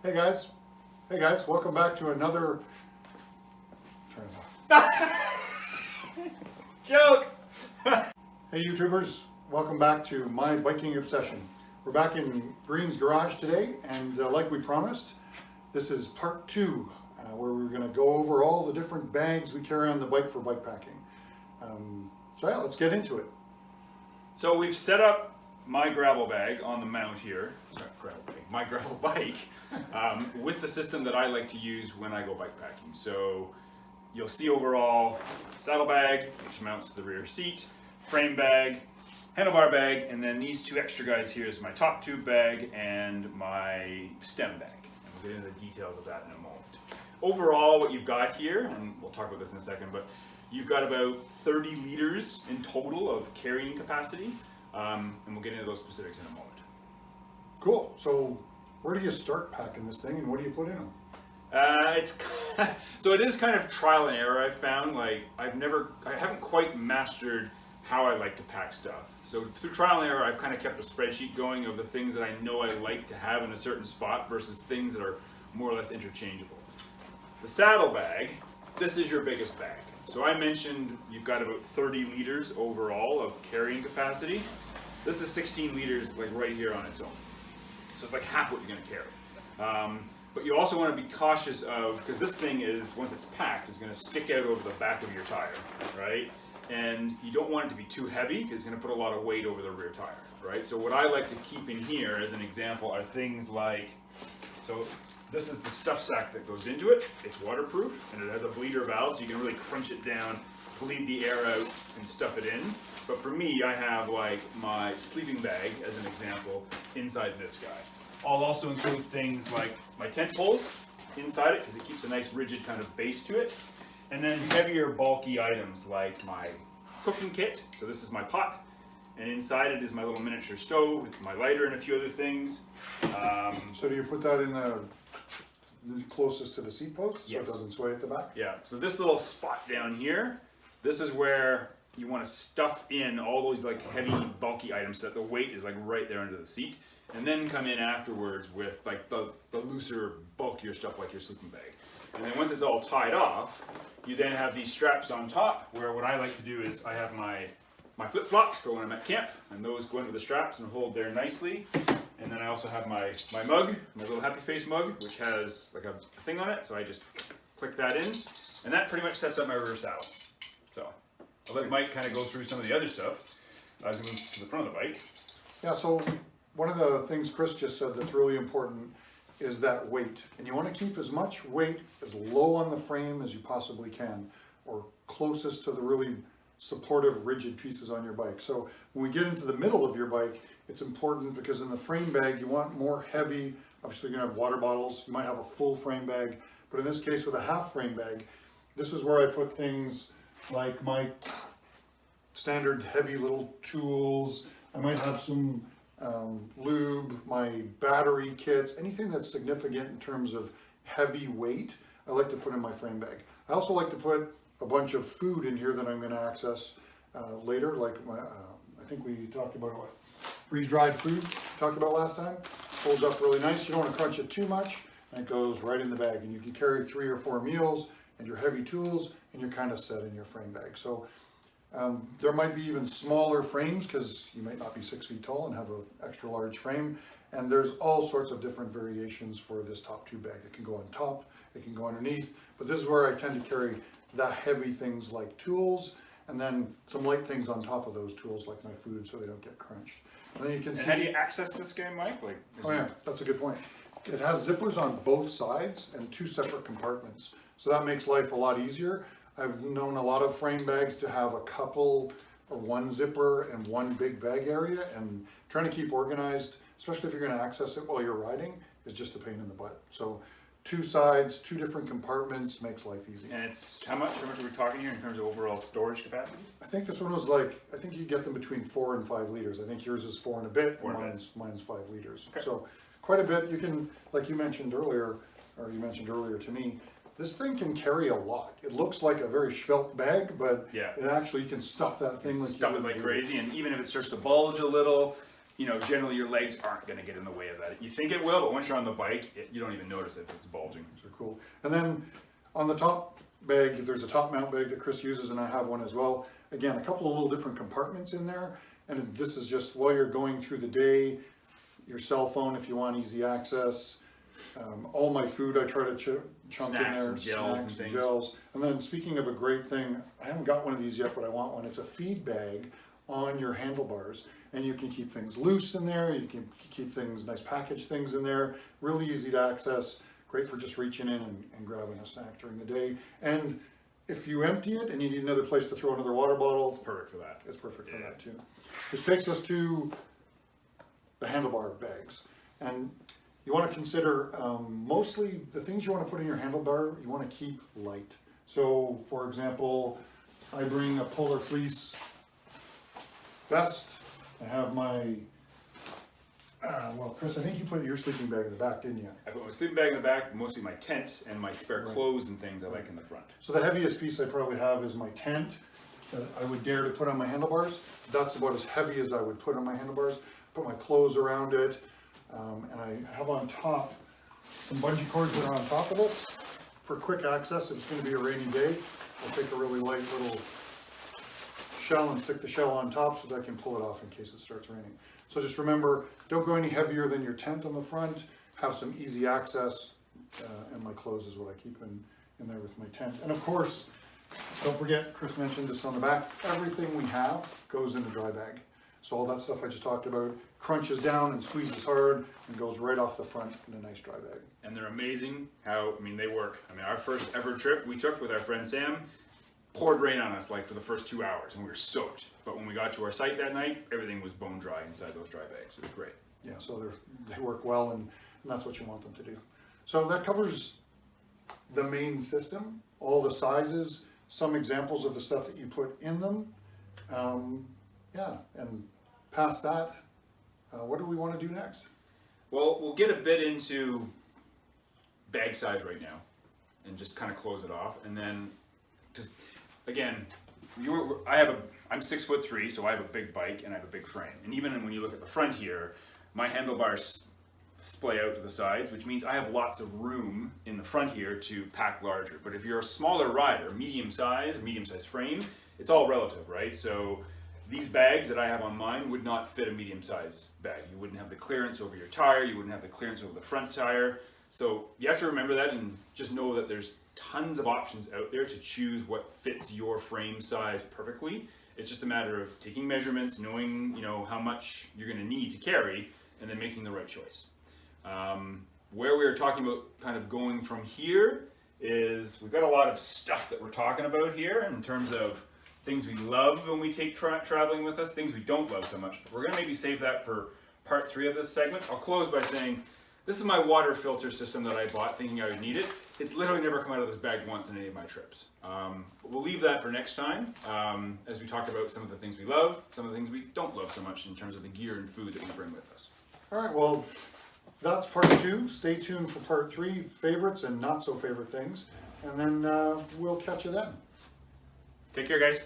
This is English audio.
Hey guys, welcome back to another. Turn it off. Joke! Hey YouTubers, welcome back to My Biking Obsession. We're back in Green's garage today, and like we promised, this is part 2, where we're going to go over all the different bags we carry on the bike for bike packing. So yeah, let's get into it. So we've set up my gravel bag on the mount here, my gravel bike, with the system that I like to use when I go bike packing. So you'll see overall saddlebag, which mounts to the rear seat, frame bag, handlebar bag, and then these two extra guys here is my top tube bag and my stem bag. And we'll get into the details of that in a moment. Overall, what you've got here, and we'll talk about this in a second, but you've got about 30 liters in total of carrying capacity, and we'll get into those specifics in a moment. Cool. So where do you start packing this thing, and what do you put in them? So it is kind of trial and error. I've found I haven't quite mastered how I like to pack stuff. So through trial and error, I've kind of kept a spreadsheet going of the things that I know I like to have in a certain spot versus things that are more or less interchangeable. The saddlebag, this is your biggest bag. So I mentioned you've got about 30 liters overall of carrying capacity. This is 16 liters right here on its own. So it's like half what you're going to carry. But you also want to be cautious of, because this thing is, once it's packed, is going to stick out over the back of your tire, right? And you don't want it to be too heavy because it's going to put a lot of weight over the rear tire, right? So what I like to keep in here as an example are things like, so this is the stuff sack that goes into it. It's waterproof and it has a bleeder valve, so you can really crunch it down, bleed the air out, and stuff it in. But for me, I have my sleeping bag, as an example, inside this guy. I'll also include things like my tent poles inside it because it keeps a nice rigid kind of base to it. And then heavier, bulky items like my cooking kit. So this is my pot, and inside it is my little miniature stove with my lighter and a few other things. So do you put that in the closest to the seat post, so Yes. it doesn't sway at the back? Yeah, so this little spot down here, this is where you want to stuff in all those heavy, bulky items so that the weight is right there under the seat, and then come in afterwards with the looser, bulkier stuff like your sleeping bag. And then once it's all tied off, you then have these straps on top, where what I like to do is I have my flip-flops for when I'm at camp, and those go into the straps and hold there nicely. And then I also have my mug, my little happy face mug, which has a thing on it, so I just click that in, and that pretty much sets up my rear saddle. So I'll let Mike kind of go through some of the other stuff as we move to the front of the bike. Yeah, so one of the things Chris just said that's really important is that weight. And you want to keep as much weight as low on the frame as you possibly can, or closest to the really supportive, rigid pieces on your bike. So when we get into the middle of your bike, it's important because in the frame bag, you want more heavy. Obviously, you're going to have water bottles. You might have a full frame bag. But in this case, with a half frame bag, this is where I put things like my standard heavy little tools. I might have some lube, my battery kits, anything that's significant in terms of heavy weight, I like to put in my frame bag. I also like to put a bunch of food in here that I'm going to access later, like I think we talked about what? Freeze-dried food, talked about last time. Folds up really nice. You don't want to crunch it too much, and it goes right in the bag. And you can carry 3 or 4 meals and your heavy tools, and you're kind of set in your frame bag. So there might be even smaller frames because you might not be 6 feet tall and have an extra large frame. And there's all sorts of different variations for this top tube bag. It can go on top, it can go underneath, but this is where I tend to carry the heavy things like tools, and then some light things on top of those tools like my food so they don't get crunched. And then you can see. How do you access this guy, Mike? Oh yeah, that's a good point. It has zippers on both sides and 2 separate compartments. So that makes life a lot easier. I've known a lot of frame bags to have a couple or 1 zipper and 1 big bag area, and trying to keep organized, especially if you're going to access it while you're riding, is just a pain in the butt. So 2 sides, 2 different compartments makes life easy. And it's how much are we talking here in terms of overall storage capacity? I think this one was I think you get them between 4 and 5 liters. I think yours is 4 and a bit, and mine's 5 liters. Okay. So quite a bit. You can, like you mentioned earlier, or you mentioned earlier to me, this thing can carry a lot. It looks like a very svelte bag, but yeah, it actually, you can stuff that thing like crazy. And even if it starts to bulge a little, you know, generally your legs aren't going to get in the way of that. You think it will, but once you're on the bike, you don't even notice it. It's bulging. So cool. And then on the top bag, there's a top mount bag that Chris uses, and I have one as well. Again, a couple of little different compartments in there. And this is just while you're going through the day, your cell phone if you want easy access. All my food I try to chunk in there, And gels and things. gels. And then speaking of a great thing, I haven't got one of these yet, but I want one. It's a feed bag on your handlebars, and you can keep things loose in there. You can keep things, nice packaged things in there, really easy to access. Great for just reaching in and grabbing a snack during the day. And if you empty it and you need another place to throw another water bottle, It's perfect for that. it's perfect for that too. This takes us to the handlebar bags. And you want to consider mostly the things you want to put in your handlebar, you want to keep light. So for example, I bring a polar fleece vest. I have my, well, Chris, I think you put your sleeping bag in the back, didn't you? I put my sleeping bag in the back, mostly my tent and my spare clothes and things I like in the front. So the heaviest piece I probably have is my tent that I would dare to put on my handlebars. That's about as heavy as I would put on my handlebars. Put my clothes around it, and I have on top some bungee cords that are on top of this for quick access. If it's going to be a rainy day, I'll take a really light little shell and stick the shell on top so that I can pull it off in case it starts raining. So just remember, don't go any heavier than your tent on the front. Have some easy access, and my clothes is what I keep in there with my tent. And of course, don't forget, Chris mentioned this on the back, everything we have goes in the dry bag. So all that stuff I just talked about crunches down and squeezes hard and goes right off the front in a nice dry bag. And they're amazing how, I mean, they work. I mean, our first ever trip we took with our friend Sam, poured rain on us like for the first 2 hours and we were soaked. But when we got to our site that night, everything was bone dry inside those dry bags. It was great. Yeah, so they work well, and that's what you want them to do. So that covers the main system, all the sizes, some examples of the stuff that you put in them. Yeah, and past that, what do we want to do next? Well, we'll get a bit into bag size right now and just kind of close it off. And then, because again, I'm 6'3", so I have a big bike and I have a big frame. And even when you look at the front here, my handlebars splay out to the sides, which means I have lots of room in the front here to pack larger. But if you're a smaller rider, medium size frame, it's all relative, right? So these bags that I have on mine would not fit a medium size bag. You wouldn't have the clearance over your tire, you wouldn't have the clearance over the front tire. So you have to remember that and just know that there's tons of options out there to choose what fits your frame size perfectly. It's just a matter of taking measurements, knowing, you know, how much you're going to need to carry, and then making the right choice. Where we are talking about kind of going from here is we've got a lot of stuff that we're talking about here in terms of things we love when we take traveling with us, things we don't love so much. But we're going to maybe save that for part 3 of this segment. I'll close by saying this is my water filter system that I bought thinking I would need it. It's literally never come out of this bag once in any of my trips. But we'll leave that for next time as we talk about some of the things we love, some of the things we don't love so much in terms of the gear and food that we bring with us. All right, well, that's part 2. Stay tuned for part 3, favorites and not so favorite things. And then we'll catch you then. Take care, guys.